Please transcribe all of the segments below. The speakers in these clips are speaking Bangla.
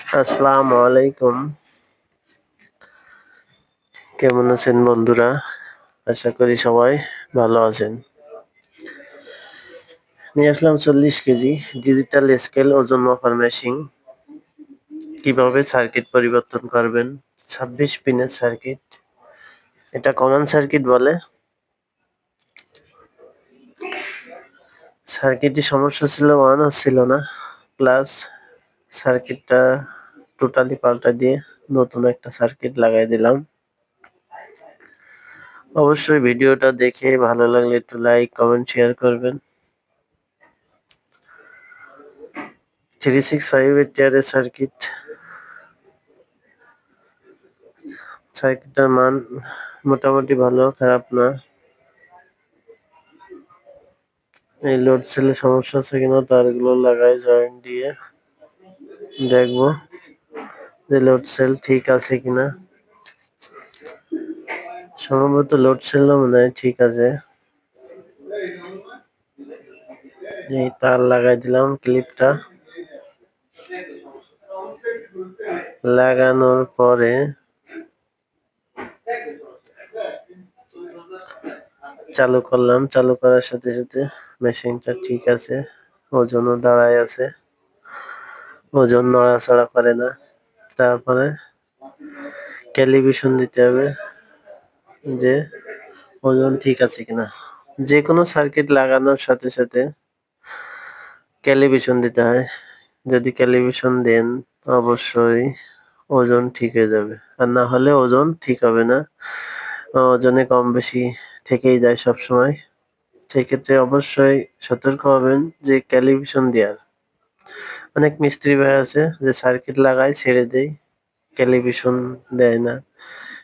আসসালামু আলাইকুম। কেমন আছেন বন্ধুরা? আশা করি সবাই ভালো আছেন। নিয়ে আসলাম 40 কেজি ডিজিটাল স্কেল ওজন মাপার মেশিন। কিভাবে সার্কিট পরিবর্তন করবেন? 26 পিনের সার্কিট। এটা কমন সার্কিট বলে। সার্কিটে সমস্যা ছিল, অন হচ্ছিল না। প্লাস সার্কিটটা টোটালি পাল্টা দিয়ে নতুন একটা সার্কিট লাগাই দিলাম। অবশ্যই ভিডিওটা দেখে ভালো লাগলে একটু লাইক, কমেন্ট, শেয়ার করবেন। 365 এর সার্কিট। সার্কিটটার মান মোটামুটি ভালো, খারাপ না। এই লোড সেলে সমস্যা আছে কিনা তারগুলো লাগাই জয়েন্ট দিয়ে দেখবো যে লোড সেল ঠিক আছে কিনা। সম্ভবত লোড সেল মনে হয় ঠিক আছে। এই তার লাগাই দিলাম, ক্লিপটা লাগানোর পরে চালু করলাম। চালু করার সাথে সাথে মেশিনটা ঠিক আছে, ওজনও দাঁড়ায় আছে, ওজন নড়াচড়া করে না। তারপরে ক্যালিব্রেশন দিতে হবে যে ওজন ঠিক আছে কিনা। যে কোনো সার্কিট লাগানোর সাথে সাথে ক্যালিব্রেশন দিতে হয়। যদি ক্যালিব্রেশন দেন অবশ্যই ওজন ঠিক হয়ে যাবে, আর না হলে ওজন ঠিক হবে না। ওজনে কম বেশি থেকেই যায় সব সময়। সেক্ষেত্রে অবশ্যই সতর্ক হবেন যে ক্যালিব্রেশন দেওয়ার। অনেক মিস্ত্রি ভাই আছে যে সার্কিট লাগায় ছেড়ে দেয়, ক্যালিব্রেশন দেয় না,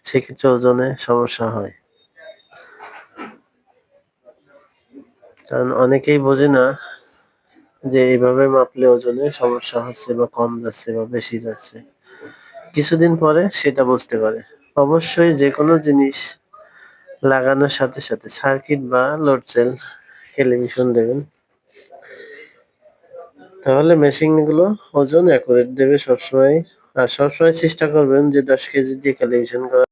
সেক্ষেত্রে ওজনে সমস্যা হয়। কারণ অনেকেই বোঝে না যে এইভাবে মাপলে ওজনে সমস্যা হচ্ছে বা কম যাচ্ছে বা বেশি যাচ্ছে। কিছুদিন পরে সেটা বুঝতে পারে। অবশ্যই যে কোনো জিনিস লাগানোর সাথে সাথে সার্কিট বা লোড সেল ক্যালিব্রেশন দেবেন, তাহলে মেশিন গুলো ওজন অ্যাকুরেট দেবে সবসময়। আর সবসময় চেষ্টা করবেন যে 10 কেজি দিয়ে ক্যালিব্রেশন করা।